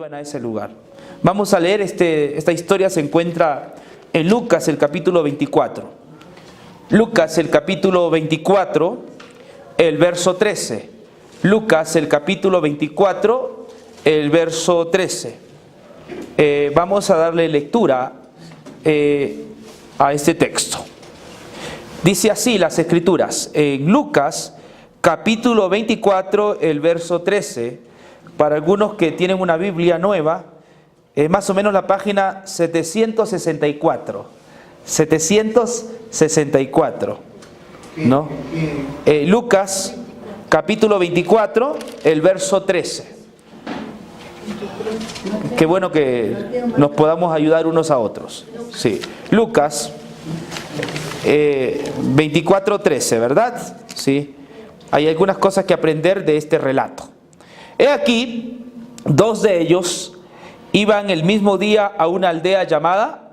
iban a ese lugar. Vamos a leer, esta historia se encuentra en Lucas, el capítulo 24. Lucas, el capítulo 24, el verso 13. Lucas, el capítulo 24, el verso 13. Vamos a darle lectura a este texto. Dice así las Escrituras, en Lucas, capítulo 24, el verso 13. Para algunos que tienen una Biblia nueva, es más o menos la página 764. 764, ¿no? Lucas, capítulo 24, el verso 13. Qué bueno que nos podamos ayudar unos a otros. Sí. Lucas 24, 13, ¿verdad? Sí. Hay algunas cosas que aprender de este relato. He aquí, dos de ellos iban el mismo día a una aldea llamada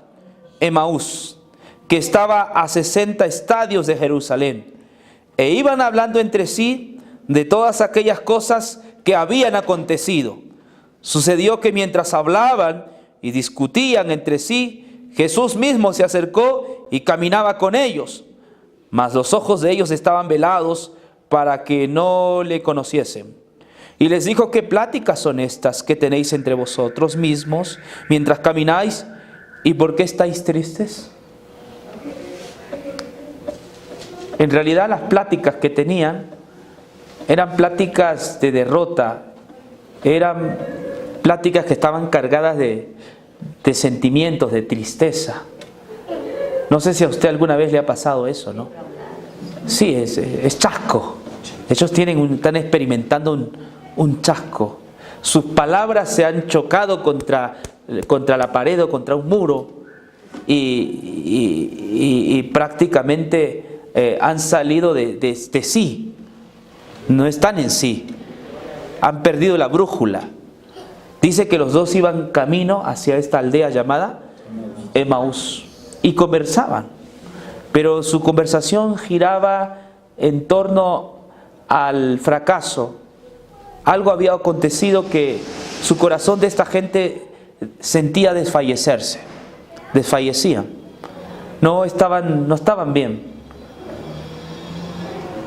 Emaús, que estaba a 60 estadios de Jerusalén, e iban hablando entre sí de todas aquellas cosas que habían acontecido. Sucedió que mientras hablaban y discutían entre sí, Jesús mismo se acercó y caminaba con ellos, mas los ojos de ellos estaban velados para que no le conociesen. Y les dijo: ¿qué pláticas son estas que tenéis entre vosotros mismos mientras camináis? ¿Y por qué estáis tristes? En realidad las pláticas que tenían eran pláticas de derrota, eran pláticas que estaban cargadas de sentimientos, de tristeza. No sé si a usted alguna vez le ha pasado eso, ¿no? Sí, es chasco. Ellos están experimentando un chasco. Sus palabras se han chocado contra la pared o contra un muro y prácticamente han salido de sí. No están en sí. Han perdido la brújula. Dice que los dos iban camino hacia esta aldea llamada Emaús y conversaban. Pero su conversación giraba en torno al fracaso. Algo había acontecido que su corazón de esta gente sentía desfallecerse. Desfallecían. No estaban bien.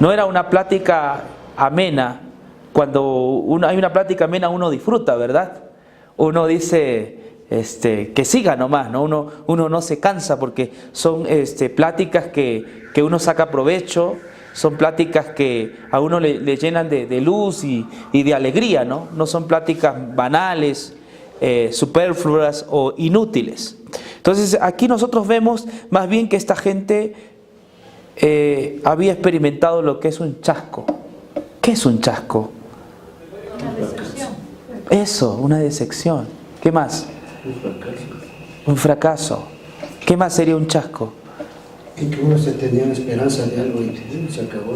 No era una plática amena. Cuando hay una plática amena, uno disfruta, ¿verdad? Uno dice que siga nomás, ¿no? Uno no se cansa porque son pláticas que uno saca provecho. Son pláticas que a uno le llenan de luz y de alegría, ¿no? No son pláticas banales, superfluas o inútiles. Entonces aquí nosotros vemos más bien que esta gente había experimentado lo que es un chasco. ¿Qué es un chasco? Eso, una decepción. ¿Qué más? Un fracaso. ¿Qué más sería un chasco? En que uno se tenía una esperanza de algo y se acabó.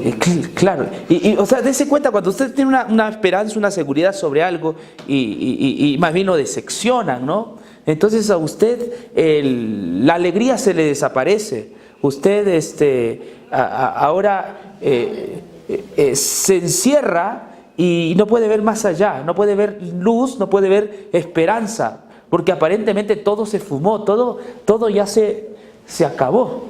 Claro, o sea, dése cuenta, cuando usted tiene una esperanza, una seguridad sobre algo y más bien lo decepcionan, ¿no? Entonces a usted la alegría se le desaparece. Usted ahora se encierra y no puede ver más allá, no puede ver luz, no puede ver esperanza, porque aparentemente todo se fumó, todo ya se acabó.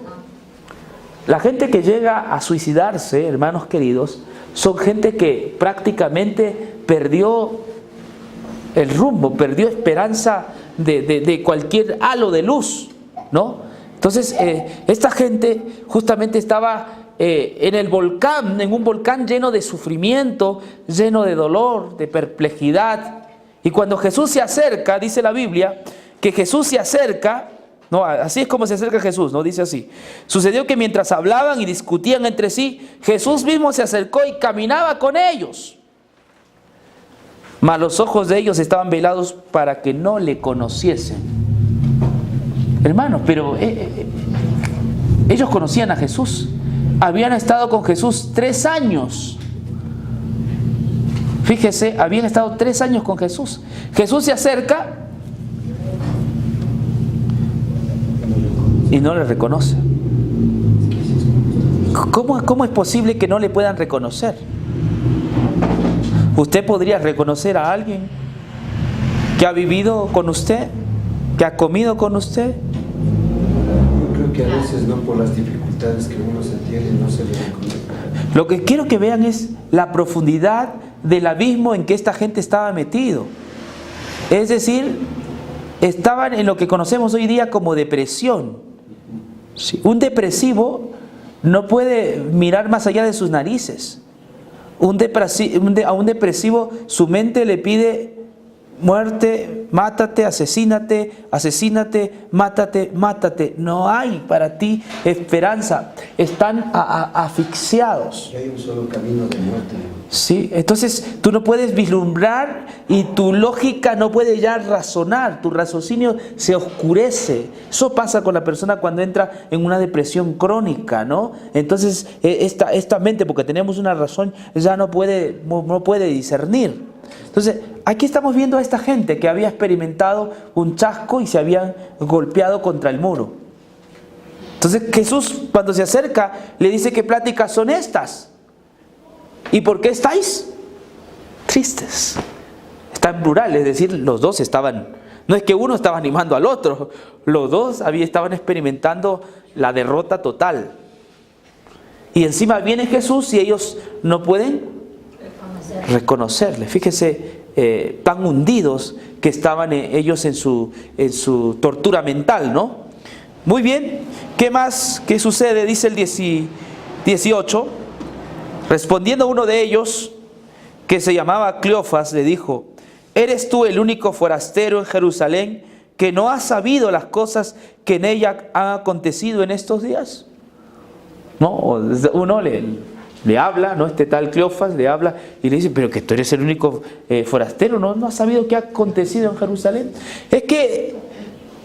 La gente que llega a suicidarse, hermanos queridos, son gente que prácticamente perdió el rumbo, perdió esperanza de cualquier halo de luz, ¿no? Entonces, esta gente justamente estaba en el volcán, en un volcán lleno de sufrimiento, lleno de dolor, de perplejidad. Y cuando Jesús se acerca, dice la Biblia, que Jesús se acerca. No, así es como se acerca Jesús, ¿no? Dice así: sucedió que mientras hablaban y discutían entre sí, Jesús mismo se acercó y caminaba con ellos. Mas los ojos de ellos estaban velados para que no le conociesen. Hermanos, pero ellos conocían a Jesús. Habían estado con Jesús 3 años. Fíjese, habían estado 3 años con Jesús. Jesús se acerca y no le reconoce. ¿Cómo es posible que no le puedan reconocer? ¿Usted podría reconocer a alguien? que ha vivido con usted, que ha comido con usted. Yo creo que a veces no, por las dificultades que uno se tiene, no se le reconoce. Lo que quiero que vean es la profundidad del abismo en que esta gente estaba metido. Es decir, estaban en lo que conocemos hoy día como depresión. Sí, un depresivo no puede mirar más allá de sus narices. A un depresivo su mente le pide muerte, mátate, asesínate, mátate, mátate. No hay para ti esperanza. Están asfixiados. Y hay un solo camino de muerte. Sí, entonces tú no puedes vislumbrar y tu lógica no puede ya razonar, tu raciocinio se oscurece. Eso pasa con la persona cuando entra en una depresión crónica, ¿no? Entonces esta mente, porque tenemos una razón, ya no puede discernir. Entonces aquí estamos viendo a esta gente que había experimentado un chasco y se habían golpeado contra el muro. Entonces Jesús, cuando se acerca, le dice: ¿qué pláticas son estas? ¿Y por qué estáis tristes? Está en plural, es decir, los dos estaban, no es que uno estaba animando al otro, los dos estaban experimentando la derrota total. Y encima viene Jesús y ellos no pueden reconocerle. Fíjese, tan hundidos que estaban ellos en su tortura mental, ¿no? Muy bien, ¿qué más? ¿Qué sucede? Dice el 18. Respondiendo uno de ellos, que se llamaba Cleofas, le dijo: ¿eres tú el único forastero en Jerusalén que no ha sabido las cosas que en ella han acontecido en estos días? No, uno le habla, ¿no? Este tal Cleofas le habla y le dice: pero que tú eres el único forastero, ¿no has sabido qué ha acontecido en Jerusalén? Es que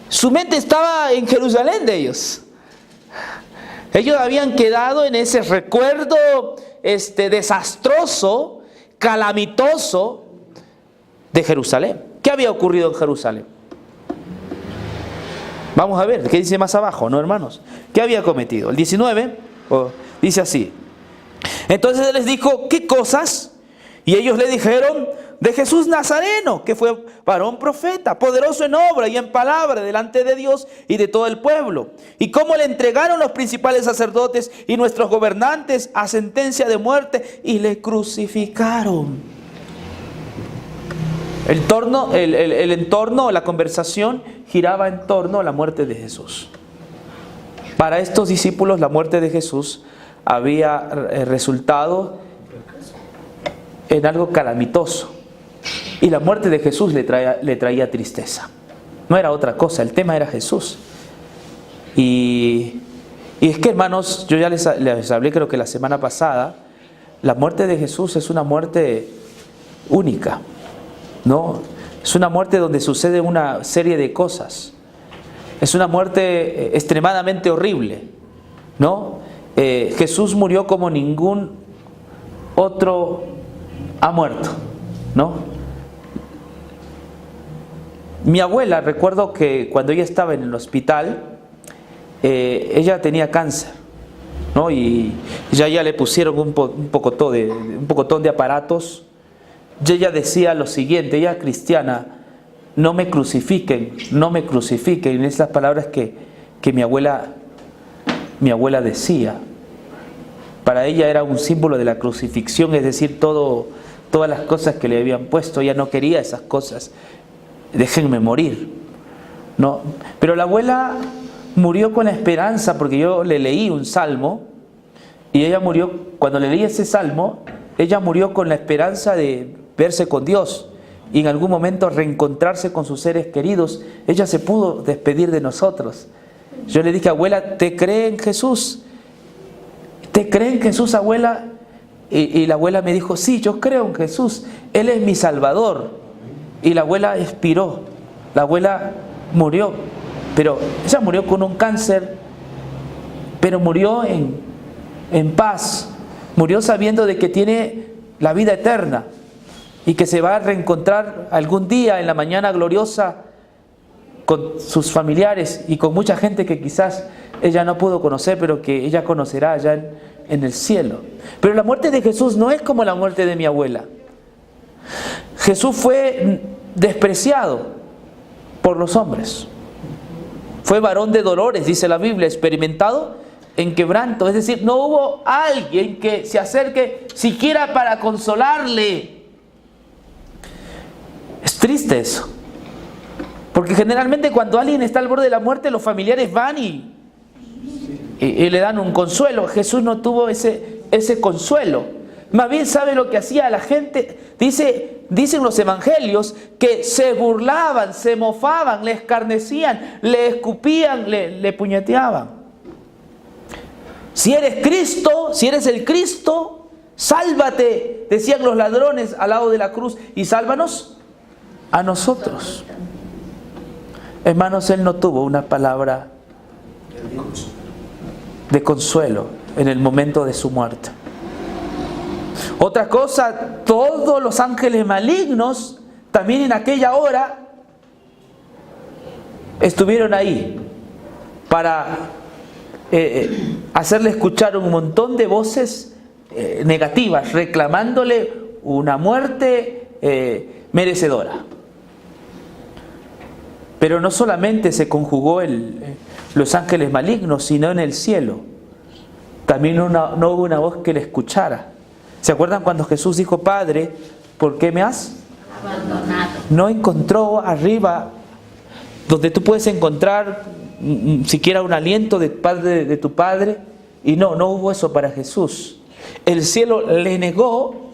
su mente estaba en Jerusalén de ellos. Ellos habían quedado en ese recuerdo desastroso, calamitoso de Jerusalén. ¿Qué había ocurrido en Jerusalén? Vamos a ver, ¿qué dice más abajo, no, hermanos? ¿Qué había cometido? El 19 dice así: entonces él les dijo: ¿qué cosas? Y ellos le dijeron: de Jesús Nazareno, que fue varón profeta, poderoso en obra y en palabra delante de Dios y de todo el pueblo. Y cómo le entregaron los principales sacerdotes y nuestros gobernantes a sentencia de muerte y le crucificaron. El entorno, la conversación giraba en torno a la muerte de Jesús. Para estos discípulos la muerte de Jesús había resultado en algo calamitoso. Y la muerte de Jesús le traía tristeza. No era otra cosa, el tema era Jesús. Y es que, hermanos, yo ya les hablé, creo que la semana pasada, la muerte de Jesús es una muerte única, ¿no? Es una muerte donde sucede una serie de cosas. Es una muerte extremadamente horrible, ¿no? Jesús murió como ningún otro ha muerto, ¿no? Mi abuela, recuerdo que cuando ella estaba en el hospital, ella tenía cáncer, ¿no? Y ya le pusieron un pocotón de aparatos. Y ella decía lo siguiente, ella cristiana: no me crucifiquen. En esas palabras que mi abuela decía. Para ella era un símbolo de la crucifixión, es decir, todas las cosas que le habían puesto. Ella no quería esas cosas. Déjenme morir, ¿no? Pero la abuela murió con la esperanza, porque yo le leí un salmo y ella murió, cuando le leí ese salmo, ella murió con la esperanza de verse con Dios y en algún momento reencontrarse con sus seres queridos. Ella se pudo despedir de nosotros. Yo le dije: abuela, ¿te cree en Jesús? ¿Te cree en Jesús, abuela? Y la abuela me dijo: sí, yo creo en Jesús, Él es mi Salvador. Y la abuela expiró, la abuela murió, pero ella murió con un cáncer, pero murió en paz, murió sabiendo de que tiene la vida eterna y que se va a reencontrar algún día en la mañana gloriosa con sus familiares y con mucha gente que quizás ella no pudo conocer, pero que ella conocerá allá en el cielo. Pero la muerte de Jesús no es como la muerte de mi abuela. Jesús fue despreciado, por los hombres. Fue varón de dolores, dice la Biblia, experimentado en quebranto. Es decir, no hubo alguien que se acerque siquiera para consolarle. Es triste eso. Porque generalmente cuando alguien está al borde de la muerte, los familiares van y le dan un consuelo. Jesús no tuvo ese consuelo. Más bien, ¿sabe lo que hacía la gente? Dicen los evangelios que se burlaban, se mofaban, le escarnecían, le escupían, le puñeteaban. Si eres Cristo, si eres el Cristo, sálvate, decían los ladrones al lado de la cruz, y sálvanos a nosotros. Hermanos, Él no tuvo una palabra de consuelo en el momento de su muerte. Otra cosa, todos los ángeles malignos, también en aquella hora, estuvieron ahí para hacerle escuchar un montón de voces negativas, reclamándole una muerte merecedora. Pero no solamente se conjugó los ángeles malignos, sino en el cielo también no hubo una voz que le escuchara. ¿Se acuerdan cuando Jesús dijo: Padre, ¿por qué me has abandonado? No encontró arriba, donde tú puedes encontrar siquiera un aliento de parte de tu Padre, y no hubo eso para Jesús. El cielo le negó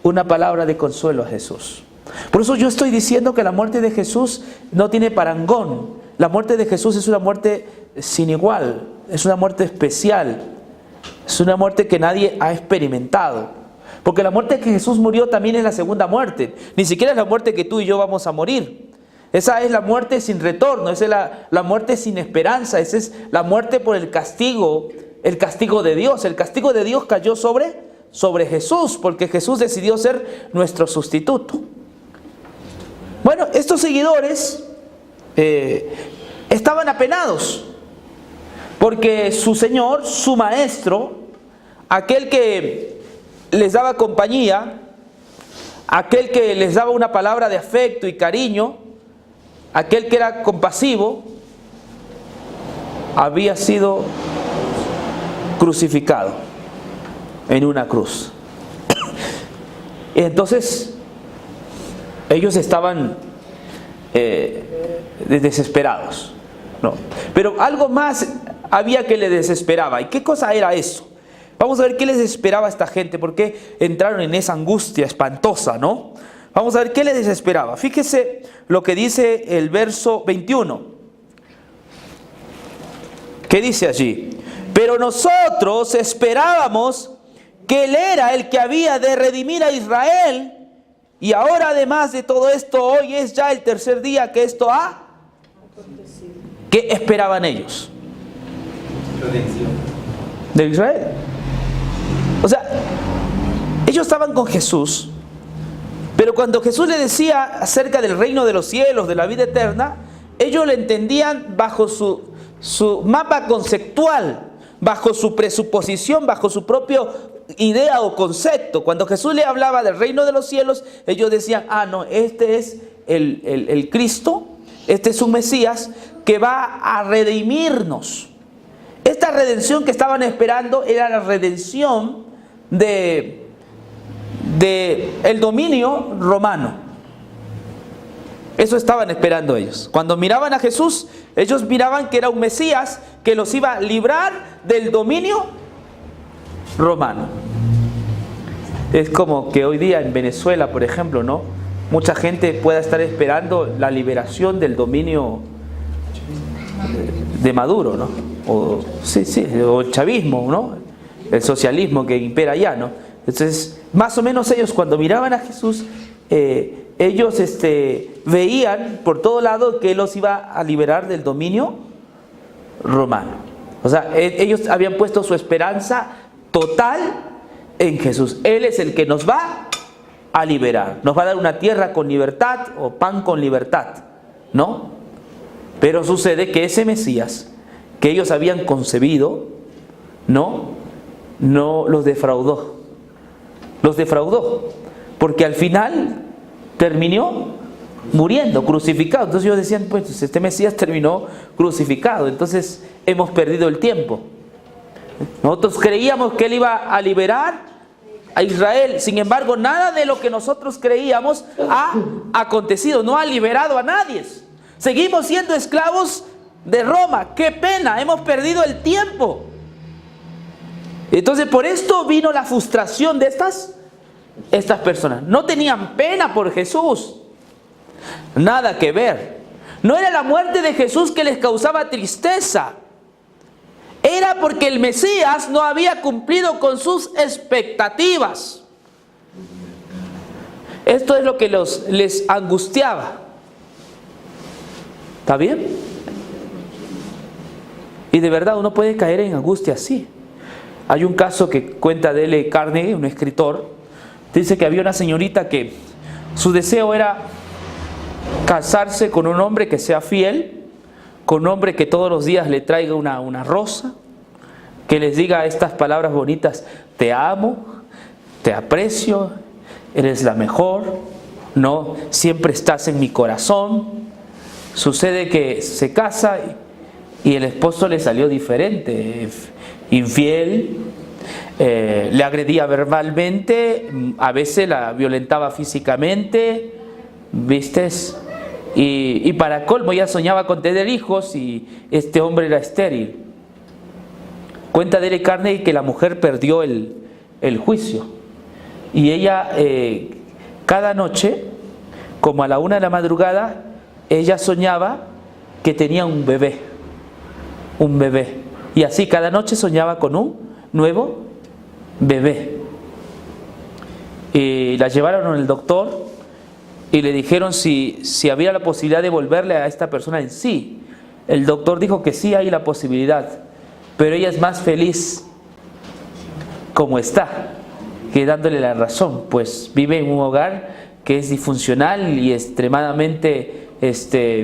una palabra de consuelo a Jesús. Por eso yo estoy diciendo que la muerte de Jesús no tiene parangón. La muerte de Jesús es una muerte sin igual, es una muerte especial, es una muerte que nadie ha experimentado. Porque la muerte que Jesús murió también es la segunda muerte. Ni siquiera es la muerte que tú y yo vamos a morir. Esa es la muerte sin retorno, esa es la muerte sin esperanza, esa es la muerte por el castigo de Dios. El castigo de Dios cayó sobre Jesús, porque Jesús decidió ser nuestro sustituto. Bueno, estos seguidores estaban apenados, porque su Señor, su Maestro, aquel que les daba compañía, aquel que les daba una palabra de afecto y cariño, aquel que era compasivo, había sido crucificado en una cruz. Entonces, ellos estaban desesperados, ¿no? Pero algo más había que les desesperaba. ¿Y qué cosa era eso? Vamos a ver qué les desesperaba a esta gente, por qué entraron en esa angustia espantosa, ¿no? Vamos a ver qué les desesperaba. Fíjese lo que dice el verso 21. ¿Qué dice allí? Pero nosotros esperábamos que Él era el que había de redimir a Israel, y ahora, además de todo esto, hoy es ya el tercer día que esto ha acontecido. ¿Qué esperaban ellos? Redención De Israel. O sea, ellos estaban con Jesús, pero cuando Jesús les decía acerca del reino de los cielos, de la vida eterna, ellos lo entendían bajo su mapa conceptual, bajo su presuposición, bajo su propio idea o concepto. Cuando Jesús le hablaba del reino de los cielos, ellos decían: no, este es el Cristo, este es un Mesías que va a redimirnos. Esta redención que estaban esperando era la redención de el dominio romano. Eso estaban esperando ellos. Cuando miraban a Jesús, ellos miraban que era un Mesías que los iba a librar del dominio romano. Es como que hoy día en Venezuela, por ejemplo, ¿no? Mucha gente pueda estar esperando la liberación del dominio de Maduro, ¿no? O el chavismo, ¿no? El socialismo que impera allá, ¿no? Entonces, más o menos ellos cuando miraban a Jesús, ellos veían por todo lado que Él los iba a liberar del dominio romano. O sea, ellos habían puesto su esperanza total en Jesús. Él es el que nos va a liberar, nos va a dar una tierra con libertad o pan con libertad, ¿no? Pero sucede que ese Mesías que ellos habían concebido, no los defraudó. Los defraudó, porque al final terminó muriendo, crucificado. Entonces ellos decían, pues este Mesías terminó crucificado, entonces hemos perdido el tiempo. Nosotros creíamos que Él iba a liberar a Israel, sin embargo nada de lo que nosotros creíamos ha acontecido, no ha liberado a nadie. Seguimos siendo esclavos de Roma. ¡Qué pena! Hemos perdido el tiempo. Entonces por esto vino la frustración de estas personas. No tenían pena por Jesús. Nada que ver. No era la muerte de Jesús que les causaba tristeza. Era porque el Mesías no había cumplido con sus expectativas. Esto es lo que les angustiaba. ¿Está bien? Y de verdad uno puede caer en angustia así. Hay un caso que cuenta D.L. Carnegie, un escritor. Dice que había una señorita que su deseo era casarse con un hombre que sea fiel, con un hombre que todos los días le traiga una rosa, que les diga estas palabras bonitas: te amo, te aprecio, eres la mejor, no, siempre estás en mi corazón. Sucede que se casa y el esposo le salió diferente, infiel, le agredía verbalmente, a veces la violentaba físicamente, ¿vistes? Y para colmo ella soñaba con tener hijos y este hombre era estéril. Cuenta D.L. Carnegie que la mujer perdió el juicio y ella cada noche, como a la 1 de la madrugada, ella soñaba que tenía un bebé, y así cada noche soñaba con un nuevo bebé. Y la llevaron al doctor y le dijeron si había la posibilidad de volverle a esta persona en sí. El doctor dijo que sí hay la posibilidad, pero ella es más feliz como está que dándole la razón, pues vive en un hogar que es disfuncional y extremadamente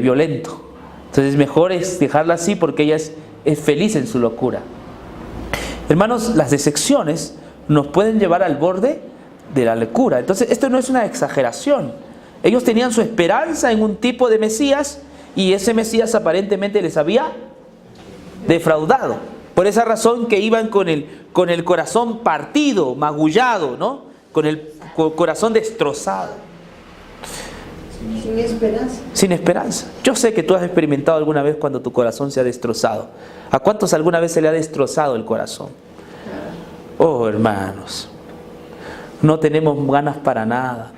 violento. Entonces mejor es dejarla así porque ella es feliz en su locura. Hermanos, las decepciones nos pueden llevar al borde de la locura. Entonces esto no es una exageración. Ellos tenían su esperanza en un tipo de Mesías y ese Mesías aparentemente les había defraudado. Por esa razón que iban con el corazón partido, magullado, ¿no? Con el corazón destrozado. Sin esperanza. Sin esperanza. Yo sé que tú has experimentado alguna vez cuando tu corazón se ha destrozado. ¿A cuántos alguna vez se le ha destrozado el corazón? Oh, hermanos, no tenemos ganas para nada.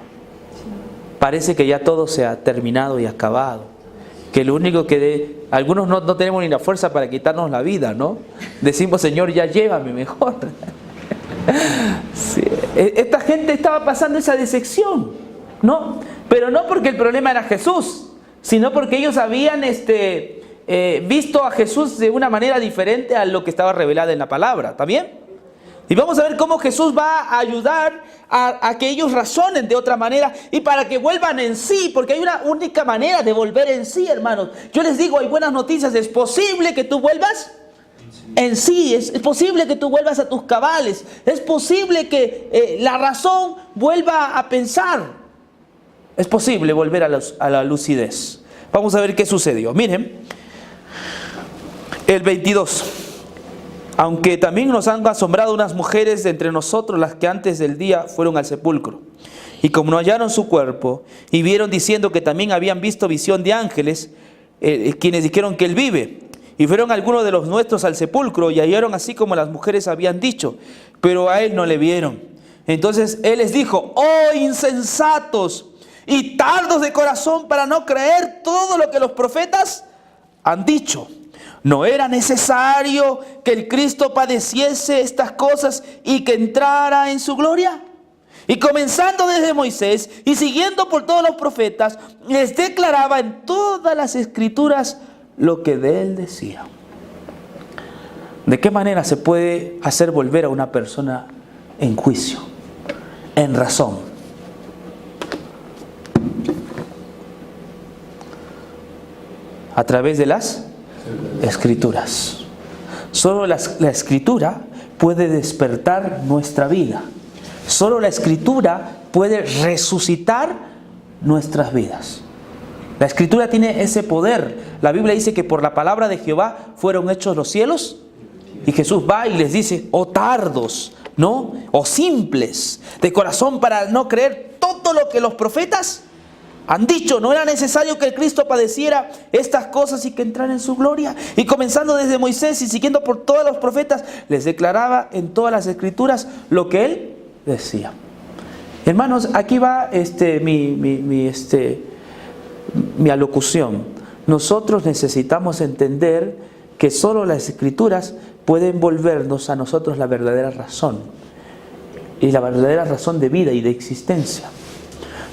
Parece que ya todo se ha terminado y acabado. Que lo único que algunos no tenemos ni la fuerza para quitarnos la vida, ¿no? Decimos: Señor, ya llévame mejor. Sí. Esta gente estaba pasando esa decepción, ¿no? Pero no porque el problema era Jesús, sino porque ellos habían visto a Jesús de una manera diferente a lo que estaba revelado en la palabra. ¿Está bien? Y vamos a ver cómo Jesús va a ayudar a que ellos razonen de otra manera y para que vuelvan en sí, porque hay una única manera de volver en sí, hermanos. Yo les digo, hay buenas noticias. Es posible que tú vuelvas en sí, es posible que tú vuelvas a tus cabales, es posible que la razón vuelva a pensar. Es posible volver a la lucidez. Vamos a ver qué sucedió. Miren, el 22. Aunque también nos han asombrado unas mujeres de entre nosotros, las que antes del día fueron al sepulcro. Y como no hallaron su cuerpo, y vieron diciendo que también habían visto visión de ángeles, quienes dijeron que él vive. Y fueron algunos de los nuestros al sepulcro y hallaron así como las mujeres habían dicho, pero a él no le vieron. Entonces él les dijo: oh insensatos y tardos de corazón para no creer todo lo que los profetas han dicho. ¿No era necesario que el Cristo padeciese estas cosas y que entrara en su gloria? Y comenzando desde Moisés y siguiendo por todos los profetas, les declaraba en todas las escrituras lo que de él decía. ¿De qué manera se puede hacer volver a una persona en juicio, en razón? A través de las escrituras. Solo la escritura puede despertar nuestra vida. Solo la escritura puede resucitar nuestras vidas. La Escritura tiene ese poder. La Biblia dice que por la palabra de Jehová fueron hechos los cielos. Y Jesús va y les dice, oh tardos, ¿no? O simples de corazón para no creer todo lo que los profetas han dicho. No era necesario que el Cristo padeciera estas cosas y que entrara en su gloria. Y comenzando desde Moisés y siguiendo por todos los profetas, les declaraba en todas las Escrituras lo que él decía. Hermanos, aquí va mi alocución. Nosotros necesitamos entender que solo las Escrituras pueden volvernos a nosotros la verdadera razón. Y la verdadera razón de vida y de existencia.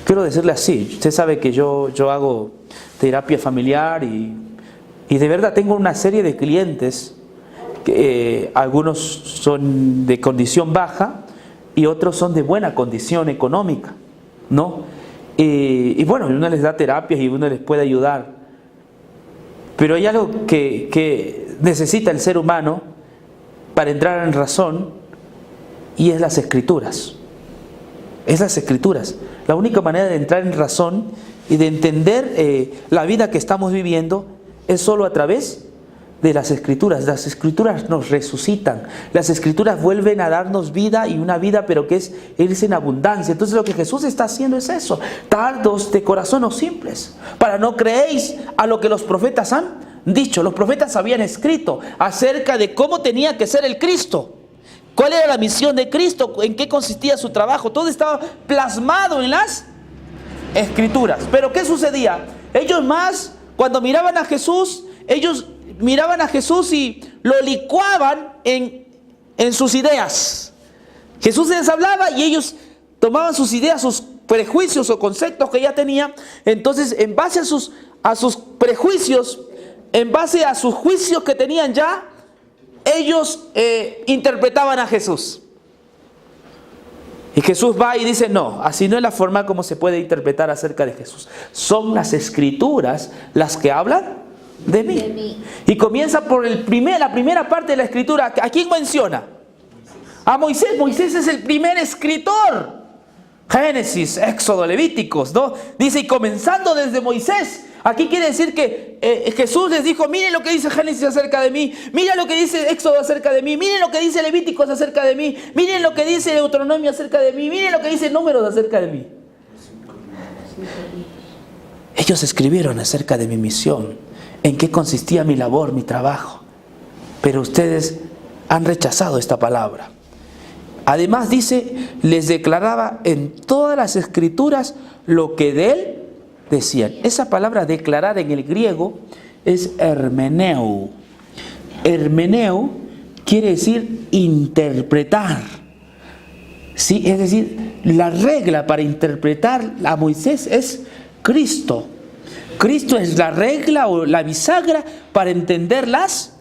Quiero decirle así, usted sabe que yo hago terapia familiar y de verdad tengo una serie de clientes, que algunos son de condición baja y otros son de buena condición económica, ¿no? Y bueno, uno les da terapias y uno les puede ayudar. Pero hay algo que necesita el ser humano para entrar en razón y es las Escrituras. Es las Escrituras. La única manera de entrar en razón y de entender la vida que estamos viviendo es solo a través de las Escrituras. Las Escrituras nos resucitan. Las Escrituras vuelven a darnos vida, y una vida pero que es irse en abundancia. Entonces lo que Jesús está haciendo es eso. Tardos de corazón o simples, para no creéis a lo que los profetas han dicho. Los profetas habían escrito acerca de cómo tenía que ser el Cristo. ¿Cuál era la misión de Cristo? ¿En qué consistía su trabajo? Todo estaba plasmado en las Escrituras. Pero ¿qué sucedía? Ellos más, cuando miraban a Jesús, ellos miraban a Jesús y lo licuaban en sus ideas. Jesús les hablaba y ellos tomaban sus ideas, sus prejuicios o conceptos que ya tenían. Entonces, en base a sus prejuicios, en base a sus juicios que tenían ya, ellos interpretaban a Jesús. Y Jesús va y dice, no, así no es la forma como se puede interpretar acerca de Jesús. Son las Escrituras las que hablan de mí. Y comienza por la primera parte de la Escritura. ¿A quién menciona? A Moisés. Moisés es el primer escritor. Génesis, Éxodo, Levíticos, ¿no? Dice, y comenzando desde Moisés. Aquí quiere decir que Jesús les dijo, miren lo que dice Génesis acerca de mí, miren lo que dice Éxodo acerca de mí, miren lo que dice Levíticos acerca de mí, miren lo que dice Deuteronomio acerca de mí, miren lo que dice Números acerca de mí. Ellos escribieron acerca de mi misión, en qué consistía mi labor, mi trabajo. Pero ustedes han rechazado esta palabra. Además dice, les declaraba en todas las Escrituras lo que de él decían. Esa palabra declarar en el griego es hermeneu. Hermeneu quiere decir interpretar. ¿Sí? Es decir, la regla para interpretar a Moisés es Cristo. Cristo es la regla o la bisagra para entender las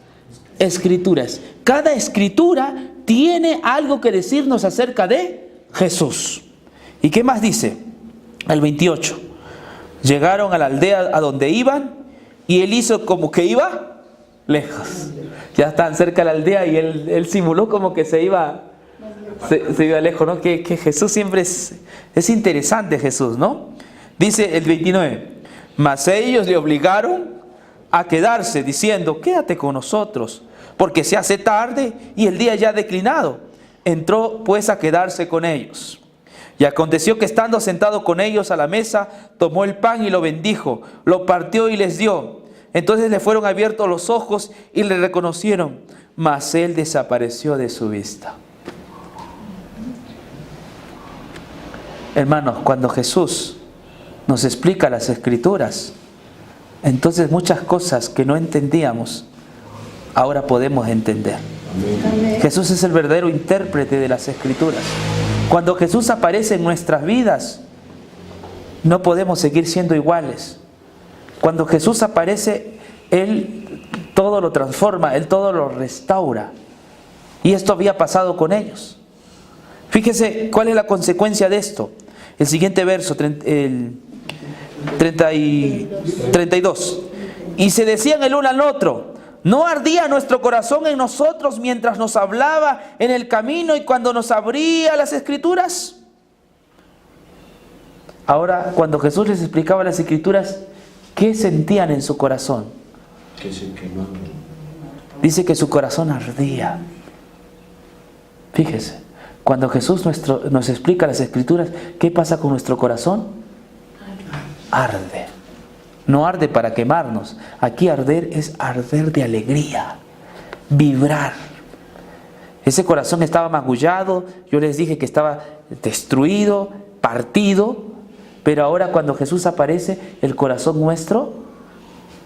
Escrituras. Cada Escritura tiene algo que decirnos acerca de Jesús. ¿Y qué más dice? El 28. Llegaron a la aldea a donde iban y él hizo como que iba lejos. Ya estaban cerca de la aldea y él simuló como que se iba lejos, ¿no? Que Jesús siempre es interesante, Jesús, ¿no? Dice el 29. Mas ellos le obligaron a quedarse, diciendo, quédate con nosotros, porque se hace tarde y el día ya ha declinado. Entró pues a quedarse con ellos. Y aconteció que estando sentado con ellos a la mesa, tomó el pan y lo bendijo, lo partió y les dio. Entonces le fueron abiertos los ojos y le reconocieron, mas él desapareció de su vista. Hermanos, cuando Jesús nos explica las Escrituras, entonces muchas cosas que no entendíamos, ahora podemos entender. Amén. Jesús es el verdadero intérprete de las Escrituras. Cuando Jesús aparece en nuestras vidas, no podemos seguir siendo iguales. Cuando Jesús aparece, Él todo lo transforma, Él todo lo restaura. Y esto había pasado con ellos. Fíjese cuál es la consecuencia de esto. El siguiente verso, el 32. Y se decían el uno al otro, ¿no ardía nuestro corazón en nosotros mientras nos hablaba en el camino y cuando nos abría las Escrituras? Ahora, cuando Jesús les explicaba las Escrituras, ¿qué sentían en su corazón? Que se quemaba. Dice que su corazón ardía. Fíjese, cuando Jesús nos explica las Escrituras, ¿qué pasa con nuestro corazón? Arde. No arde para quemarnos. Aquí arder es arder de alegría, vibrar. Ese corazón estaba magullado, yo les dije que estaba destruido, partido, pero ahora cuando Jesús aparece, el corazón nuestro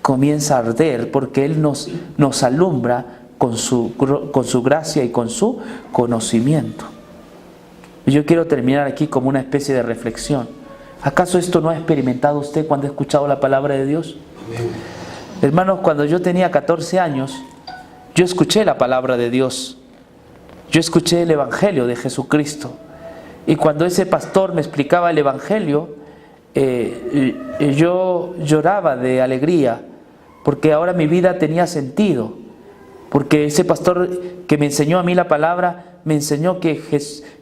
comienza a arder porque Él nos alumbra con su gracia y con su conocimiento. Y yo quiero terminar aquí como una especie de reflexión. ¿Acaso esto no ha experimentado usted cuando ha escuchado la palabra de Dios? Amén. Hermanos, cuando yo tenía 14 años, yo escuché la palabra de Dios. Yo escuché el Evangelio de Jesucristo. Y cuando ese pastor me explicaba el Evangelio, yo lloraba de alegría, porque ahora mi vida tenía sentido. Porque ese pastor que me enseñó a mí la palabra, me enseñó que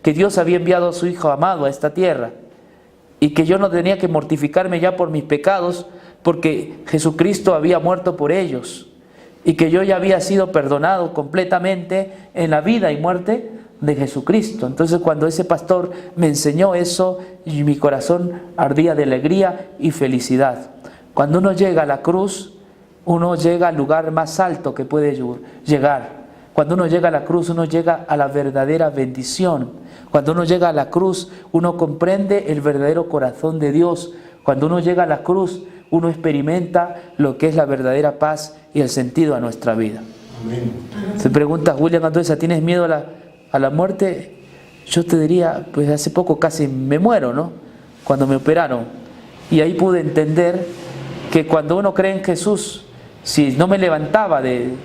Dios había enviado a su Hijo amado a esta tierra. Y que yo no tenía que mortificarme ya por mis pecados, porque Jesucristo había muerto por ellos. Y que yo ya había sido perdonado completamente en la vida y muerte de Jesucristo. Entonces cuando ese pastor me enseñó eso, mi corazón ardía de alegría y felicidad. Cuando uno llega a la cruz, uno llega al lugar más alto que puede llegar. Cuando uno llega a la cruz, uno llega a la verdadera bendición. Cuando uno llega a la cruz, uno comprende el verdadero corazón de Dios. Cuando uno llega a la cruz, uno experimenta lo que es la verdadera paz y el sentido a nuestra vida. Amén. Se pregunta, William, entonces, ¿tienes miedo a la muerte? Yo te diría, pues hace poco casi me muero, ¿no? Cuando me operaron. Y ahí pude entender que cuando uno cree en Jesús, si no me levantaba de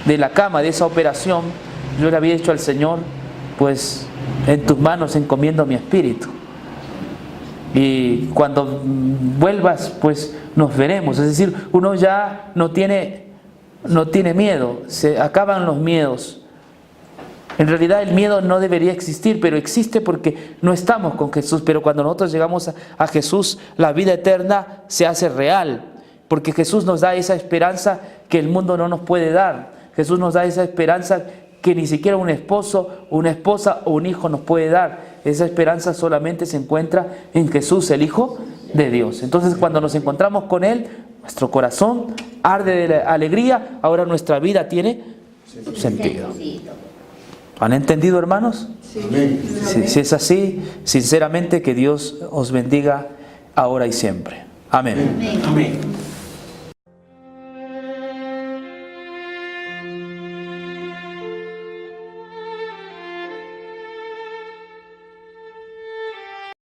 la cama de esa operación, yo le había dicho al Señor, pues en tus manos encomiendo mi espíritu. Y cuando vuelvas, pues nos veremos. Es decir, uno ya no tiene miedo, se acaban los miedos. En realidad el miedo no debería existir, pero existe porque no estamos con Jesús. Pero cuando nosotros llegamos a Jesús, la vida eterna se hace real, porque Jesús nos da esa esperanza que el mundo no nos puede dar. Jesús nos da esa esperanza que ni siquiera un esposo, una esposa o un hijo nos puede dar. Esa esperanza solamente se encuentra en Jesús, el Hijo de Dios. Entonces cuando nos encontramos con Él, nuestro corazón arde de alegría, ahora nuestra vida tiene sentido. ¿Han entendido, hermanos? Amén. Si es así, sinceramente que Dios os bendiga ahora y siempre. Amén. Amén.